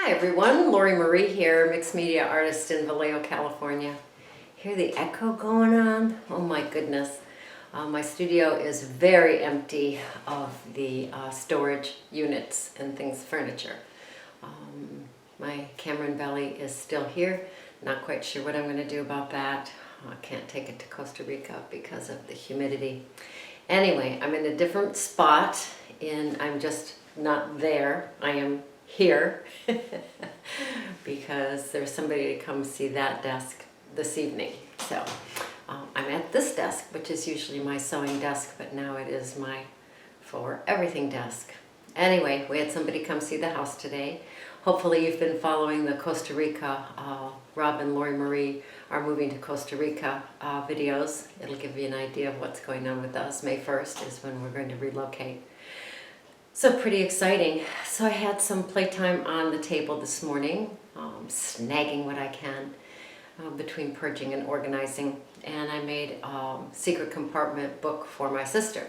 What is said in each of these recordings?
Hi everyone, Lori Marie here, mixed media artist in Vallejo, California. Hear the echo going on? Oh my goodness. My studio is very empty of the storage units and things, furniture. My Cameron Valley is still here. Not quite sure what I'm going to do about that. I can't take it to Costa Rica because of the humidity. Anyway, I'm in a different spot and I'm just not there. I am here because there's somebody to come see that desk this evening. So I'm at this desk, which is usually my sewing desk, but now it is my for everything desk. Anyway, we had somebody come see the house today. Hopefully you've been following the Costa Rica, Rob and Lori Marie are moving to Costa Rica videos. It'll give you an idea of what's going on with us. May 1st is when we're going to relocate. So pretty exciting. So I had some playtime on the table this morning, snagging what I can between purging and organizing. And I made a secret compartment book for my sister.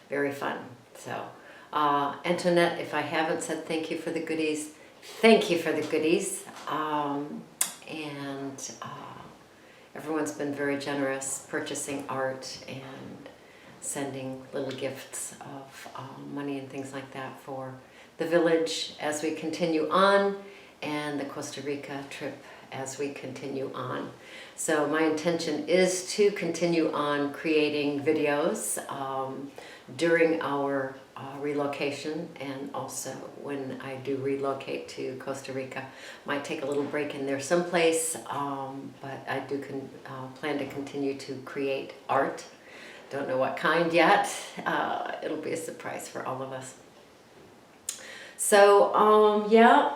Very fun. So Antoinette, if I haven't said thank you for the goodies, thank you for the goodies. Everyone's been very generous purchasing art and sending little gifts of money and things like that for the village as we continue on, and the Costa Rica trip as we continue on. So my intention is to continue on creating videos during our relocation, and also when I do relocate to Costa Rica. Might take a little break in there someplace, but I do plan to continue to create art. Don't know what kind yet. It'll be a surprise for all of us. So, yeah,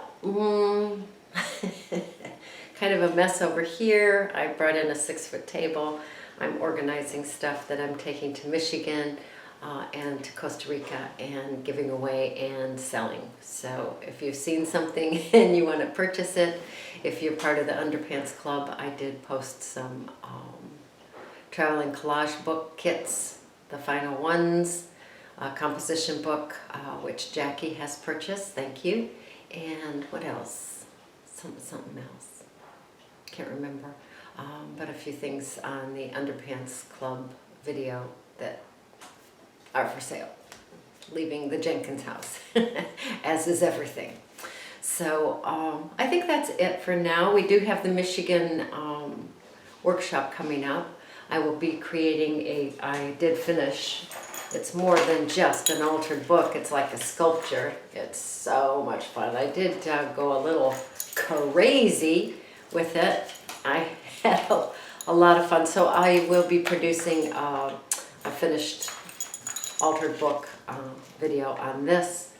kind of a mess over here. I brought in a 6-foot table. I'm organizing stuff that I'm taking to Michigan and to Costa Rica and giving away and selling. So if you've seen something and you want to purchase it, if you're part of the Underpants Club, I did post some travel and collage book kits, the final ones, a composition book, which Jackie has purchased, thank you. And what else? Something else. Can't remember. But a few things on the Underpants Club video that are for sale. Leaving the Jenkins house, as is everything. So I think that's it for now. We do have the Michigan workshop coming up. I will be creating I did finish, it's more than just an altered book, it's like a sculpture. It's so much fun. I did go a little crazy with it. I had a lot of fun. So I will be producing a finished altered book video on this,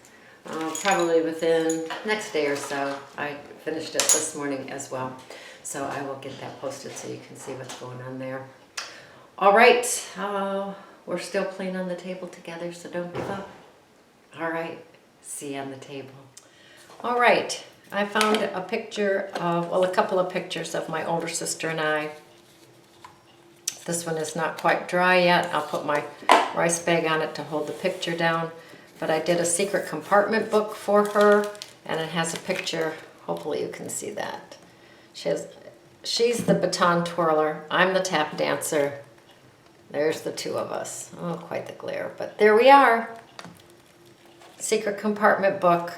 probably within next day or so. I finished it this morning as well. So I will get that posted so you can see what's going on there. All right, we're still playing on the table together, so don't give up. All right, see you on the table. All right, I found a picture of, well, a couple of pictures of my older sister and I. This one is not quite dry yet. I'll put my rice bag on it to hold the picture down. But I did a secret compartment book for her, and it has a picture. Hopefully you can see that. She's the baton twirler. I'm the tap dancer. There's the two of us. Oh, quite the glare, but there we are. Secret compartment book.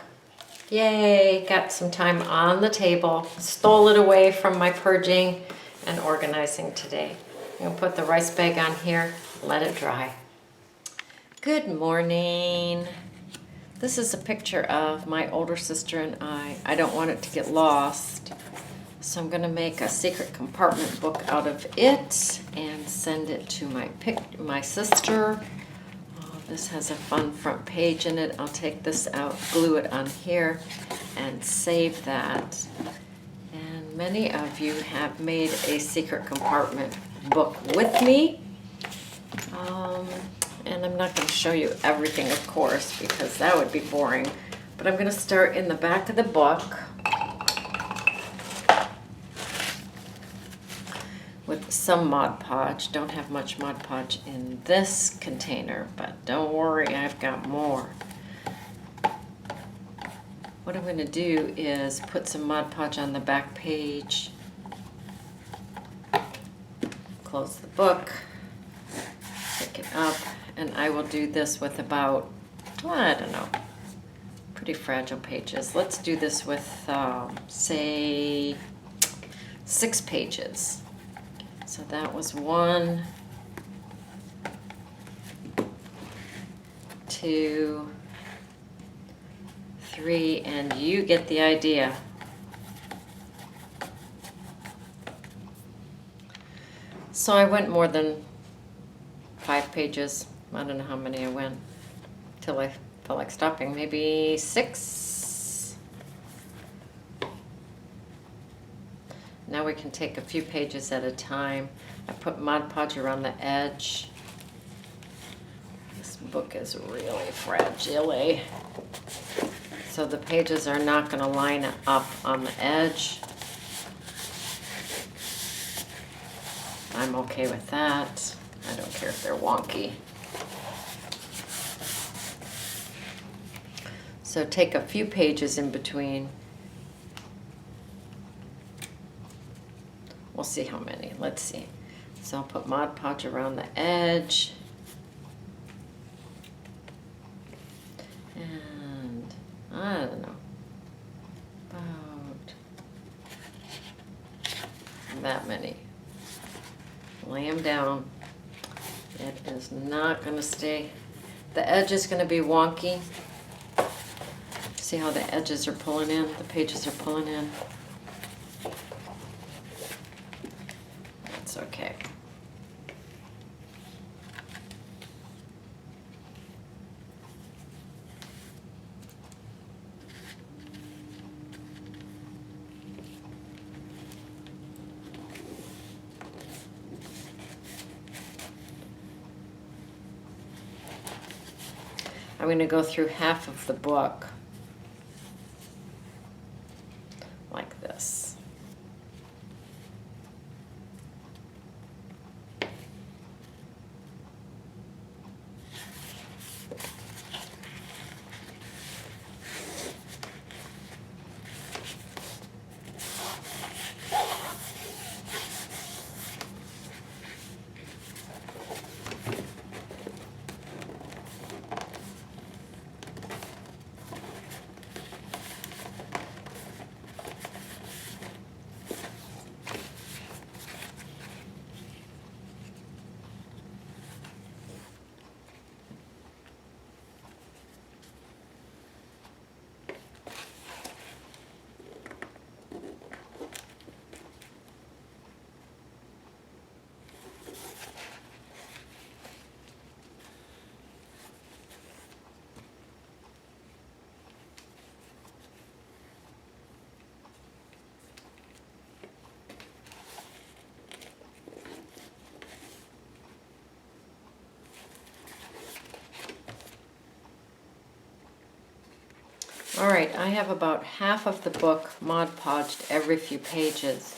Yay, got some time on the table. Stole it away from my purging and organizing today. I'm gonna put the rice bag on here, let it dry. Good morning. This is a picture of my older sister and I. I don't want it to get lost. So I'm going to make a secret compartment book out of it and send it to my sister. This has a fun front page in it. I'll take this out, glue it on here, and save that. And many of you have made a secret compartment book with me. And I'm not going to show you everything, of course, because that would be boring. But I'm going to start in the back of the book with some Mod Podge. Don't have much Mod Podge in this container, but don't worry, I've got more. what I'm going to do is put some Mod Podge on the back page, close the book, pick it up, and I will do this with about, I don't know, pretty fragile pages. Let's do this with, say, 6 pages. So that was 1, 2, 3, and you get the idea. So I went more than 5 pages. I don't know how many I went till I felt like stopping. Maybe 6. Now we can take a few pages at a time. I put Mod Podge around the edge. This book is really fragile, so the pages are not going to line up on the edge. I'm okay with that. I don't care if they're wonky. So take a few pages in between. We'll see how many. Let's see. So I'll put Mod Podge around the edge. And I don't know, about that many. Lay them down. It is not going to stay. The edge is going to be wonky. See how the edges are pulling in? The pages are pulling in. That's okay. I'm going to go through half of the book like this. All right, I have about half of the book Mod Podged every few pages.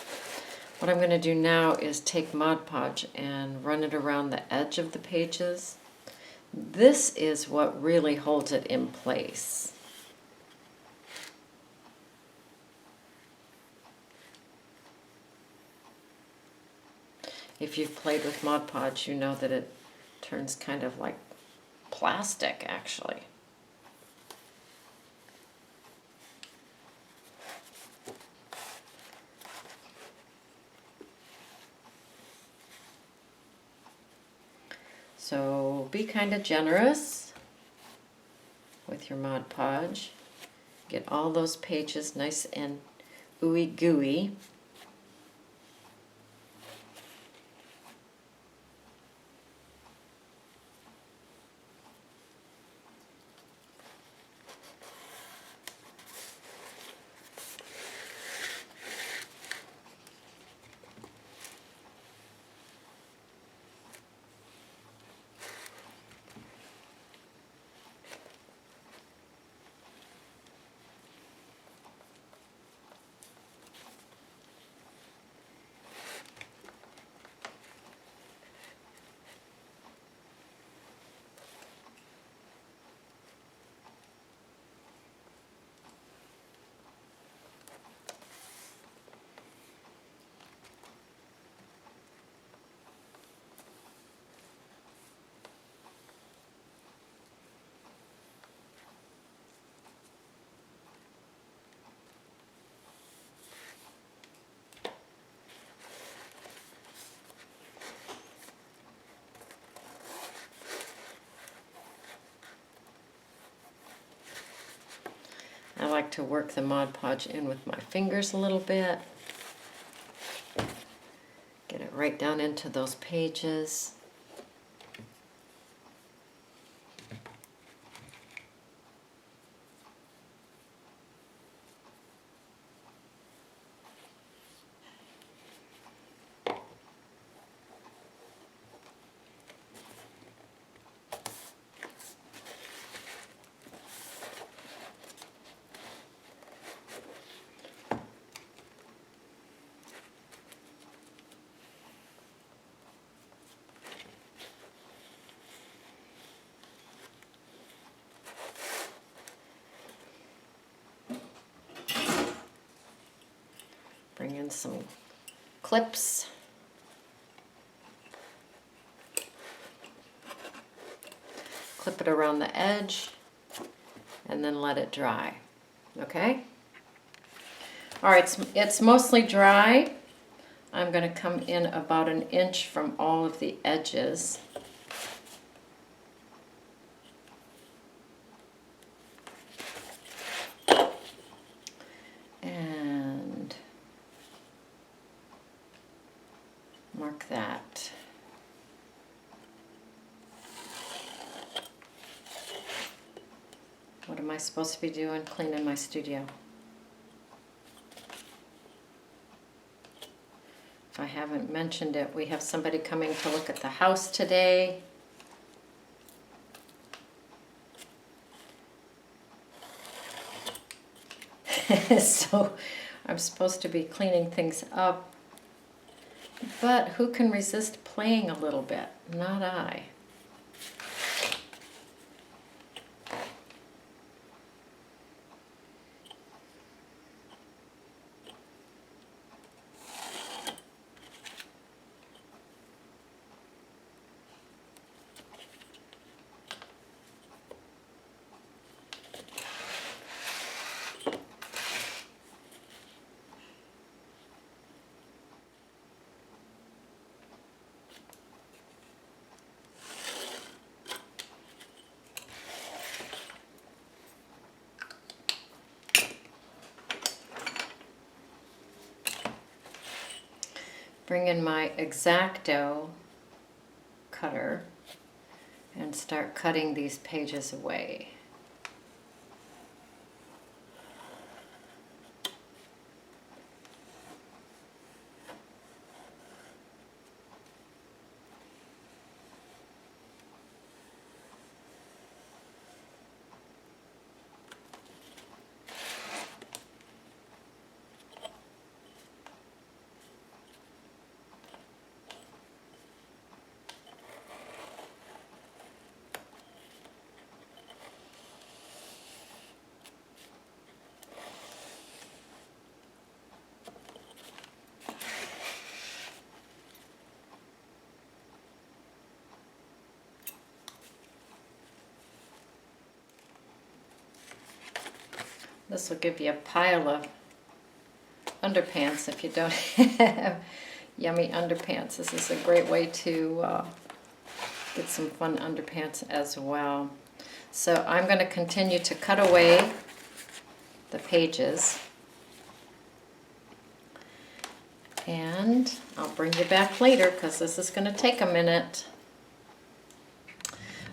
What I'm going to do now is take Mod Podge and run it around the edge of the pages. This is what really holds it in place. If you've played with Mod Podge, you know that it turns kind of like plastic, actually. So be kind of generous with your Mod Podge. Get all those pages nice and ooey gooey. like to work the Mod Podge in with my fingers a little bit. Get it right down into those pages. Bring in some clips. Clip it around the edge and then let it dry. Okay? All right, it's mostly dry. I'm going to come in about 1 inch from all of the edges. And mark that. What am I supposed to be doing? Cleaning my studio. If I haven't mentioned it, we have somebody coming to look at the house today. So I'm supposed to be cleaning things up. But who can resist playing a little bit? Not I. Bring in my X-Acto cutter and start cutting these pages away. This will give you a pile of underpants if you don't have yummy underpants. This is a great way to get some fun underpants as well. So I'm going to continue to cut away the pages. And I'll bring you back later because this is going to take a minute.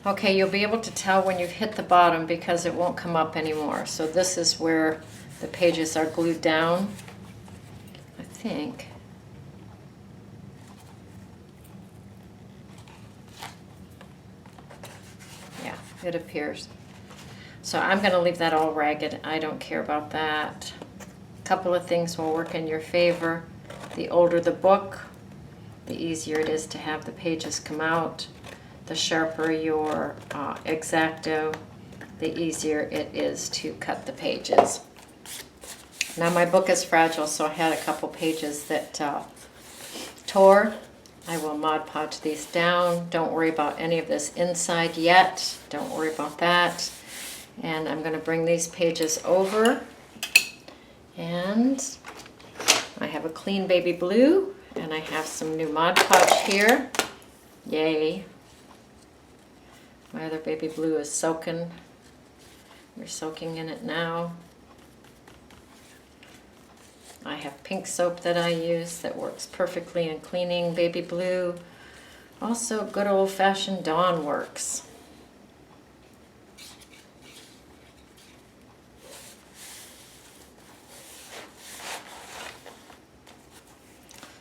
Okay, you'll be able to tell when you've hit the bottom because it won't come up anymore. So this is where the pages are glued down, I think. Yeah, it appears. So I'm going to leave that all ragged. I don't care about that. A couple of things will work in your favor. The older the book, the easier it is to have the pages come out. The sharper your X-Acto, the easier it is to cut the pages. Now my book is fragile, so I had a couple pages that tore. I will Mod Podge these down. Don't worry about any of this inside yet. Don't worry about that. And I'm going to bring these pages over. And I have a clean baby blue, and I have some new Mod Podge here. Yay. My other baby blue is soaking. We're soaking in it now. I have pink soap that I use that works perfectly in cleaning. Baby blue. Also, good old-fashioned Dawn works.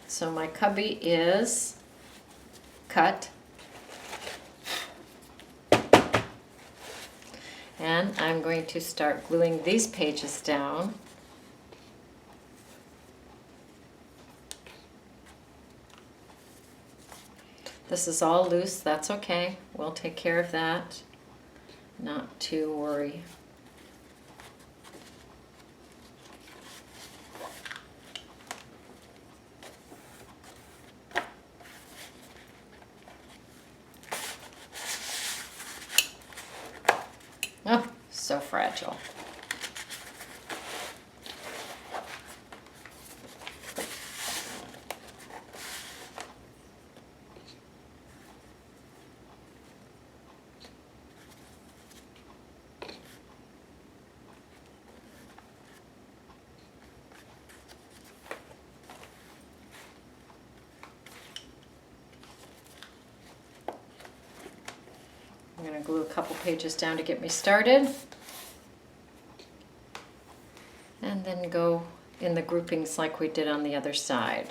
So my cubby is cut. And I'm going to start gluing these pages down. This is all loose, that's okay. We'll take care of that. Not to worry. Oh, so fragile. I'm going to glue a couple pages down to get me started. And then go in the groupings like we did on the other side.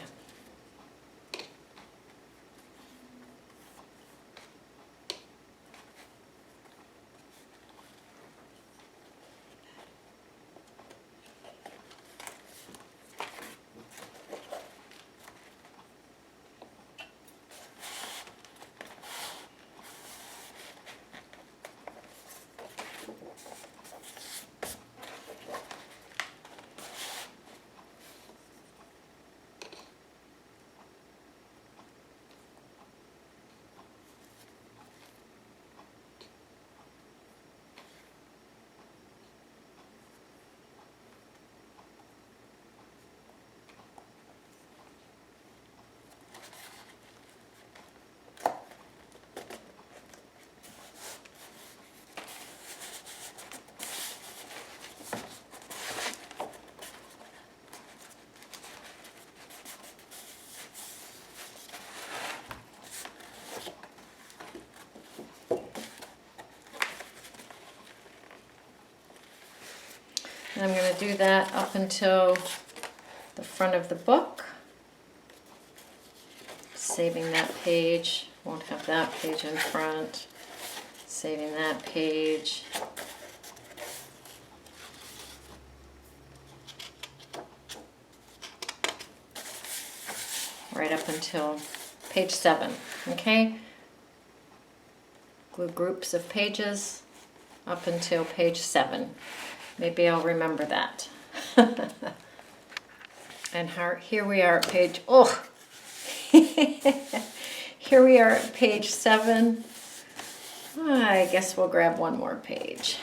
And I'm going to do that up until the front of the book. Saving that page, won't have that page in front. Saving that page. Right up until page 7, okay? Glue groups of pages up until page 7. Maybe I'll remember that. And here we are at page, oh! Here we are at page 7. I guess we'll grab one more page.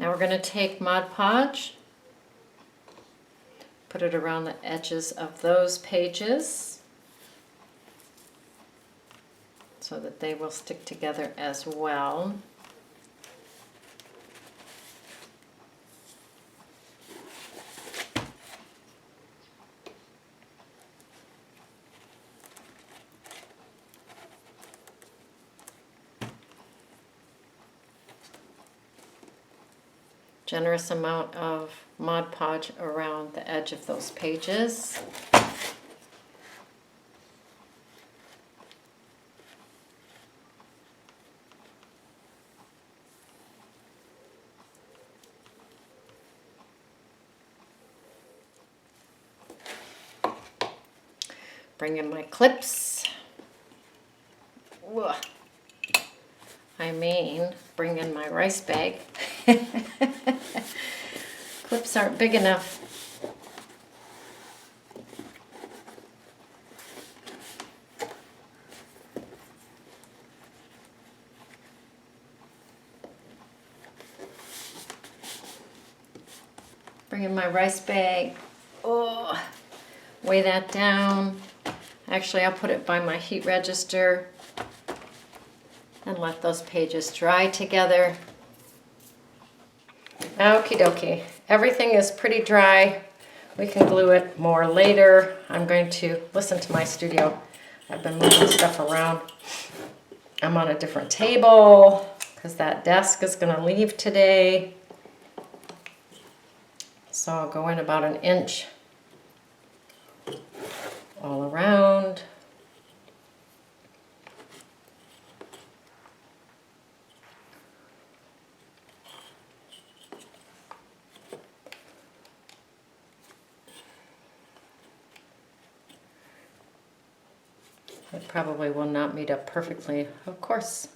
Now we're going to take Mod Podge, put it around the edges of those pages so that they will stick together as well. Generous amount of Mod Podge around the edge of those pages. Bring in my clips. Ugh. I mean, bring in my rice bag. Clips aren't big enough in my rice bag. Oh, weigh that down. Actually, I'll put it by my heat register and let those pages dry together. Okie dokie. Everything is pretty dry. We can glue it more later. I'm going to listen to my studio. I've been moving stuff around. I'm on a different table because that desk is going to leave today. So I'll go in about 1 inch all around. It probably will not meet up perfectly. Of course,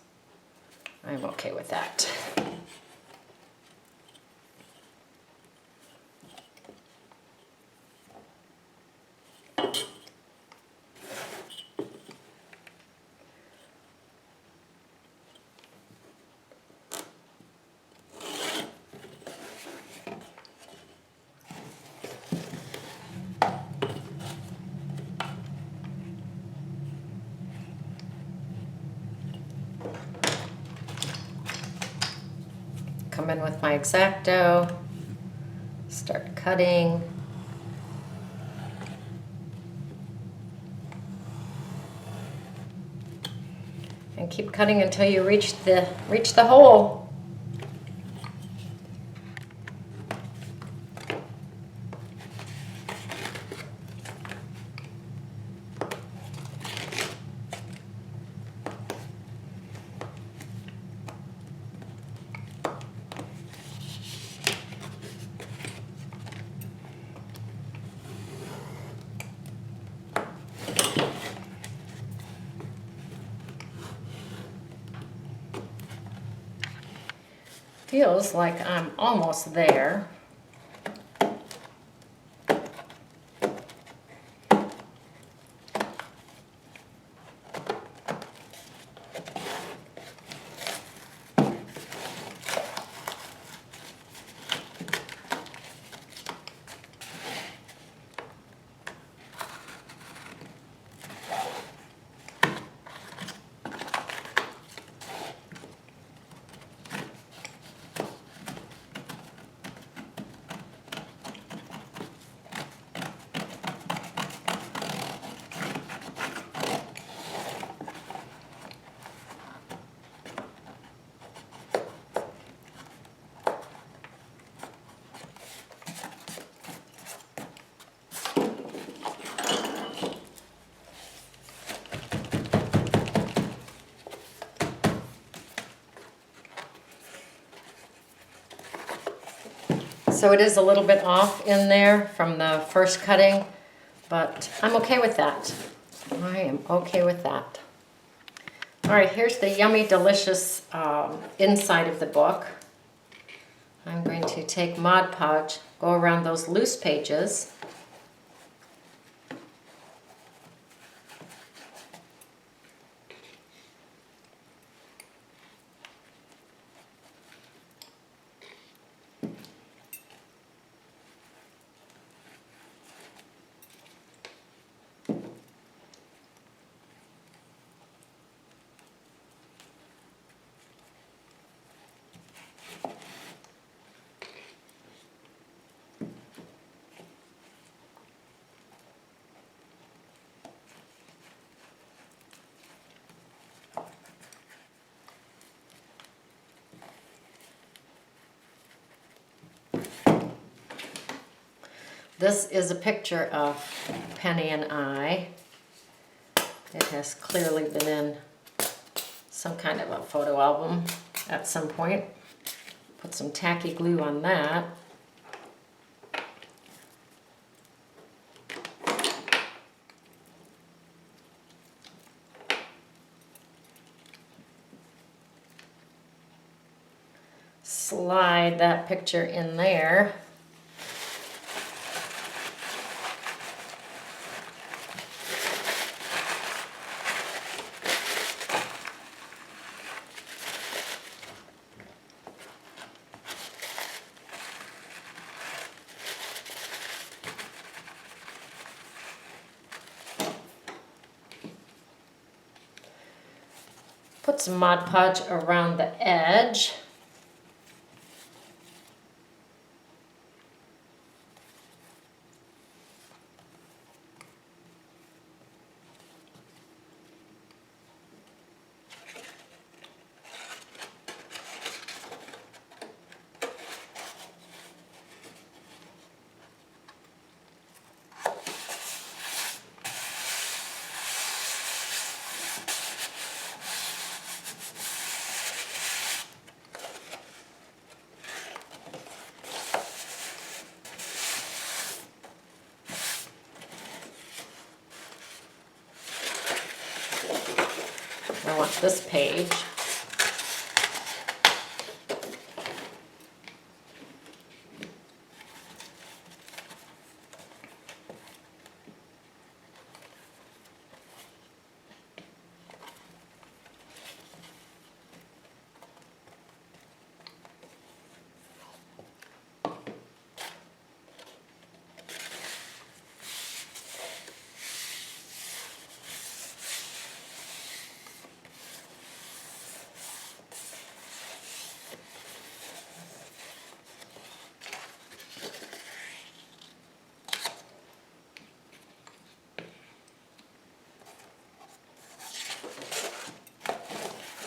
I'm okay with that. Come in with my X-Acto, start cutting. And keep cutting until you reach the hole. Feels like I'm almost there. So it is a little bit off in there from the first cutting, but I'm okay with that. I am okay with that. All right, here's the yummy, delicious inside of the book. I'm going to take Mod Podge, go around those loose pages. This is a picture of Penny and I. It has clearly been in some kind of a photo album at some point. Put some tacky glue on that. Slide that picture in there. Put some Mod Podge around the edge. I want this page.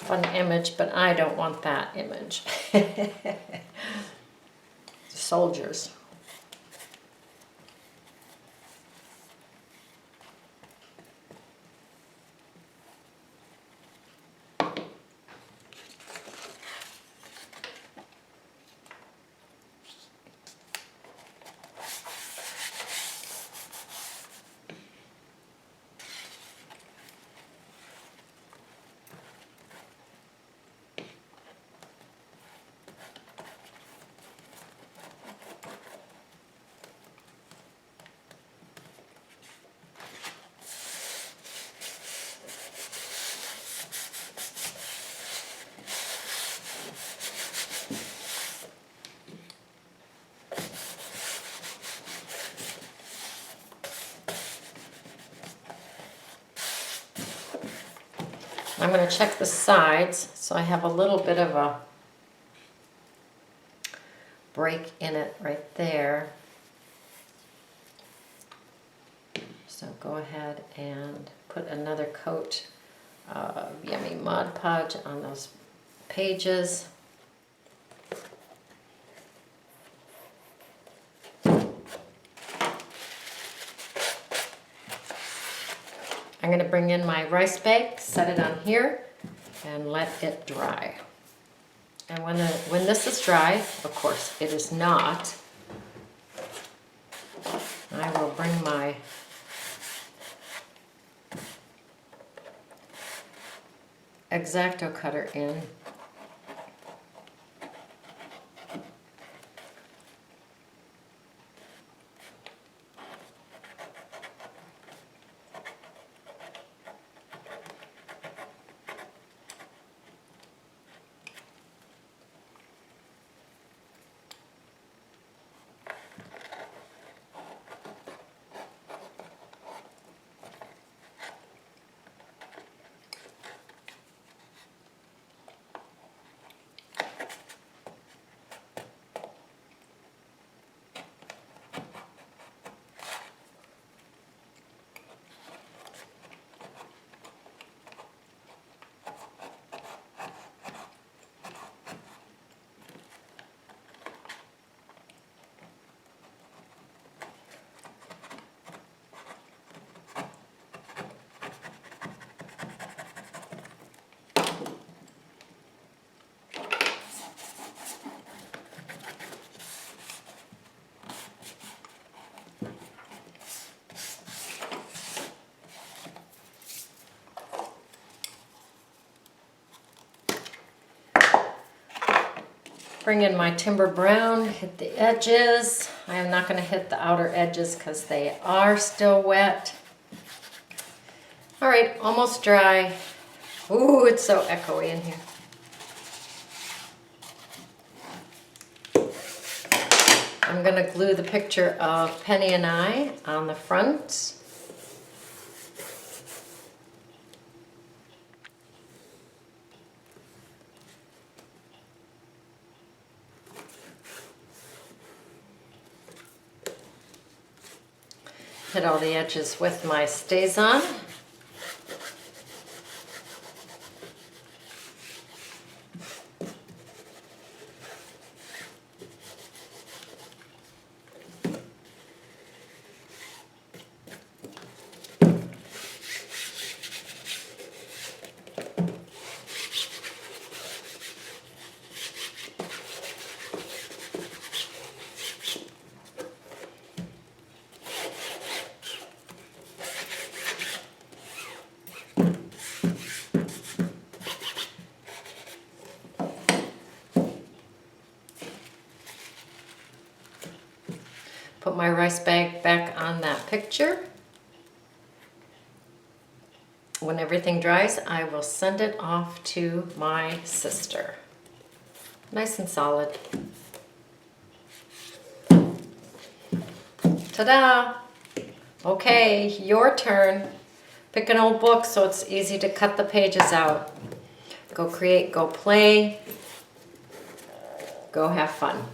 Fun image, but I don't want that image. Soldiers. I'm going to check the sides so I have a little bit of a break in it right there. So go ahead and put another coat of yummy Mod Podge on those pages. I'm going to bring in my rice bag, set it on here, and let it dry. And when this is dry, of course it is not, I will bring my X-Acto cutter in. Bring in my timber brown, hit the edges. I am not going to hit the outer edges because they are still wet. All right, almost dry. Ooh, it's so echoey in here. I'm going to glue the picture of Penny and I on the front. hit all the edges with my Stays-On. Put my rice bag back on that picture. When everything dries, I will send it off to my sister. Nice and solid. Ta-da! Okay, your turn. Pick an old book so it's easy to cut the pages out. Go create, go play, go have fun.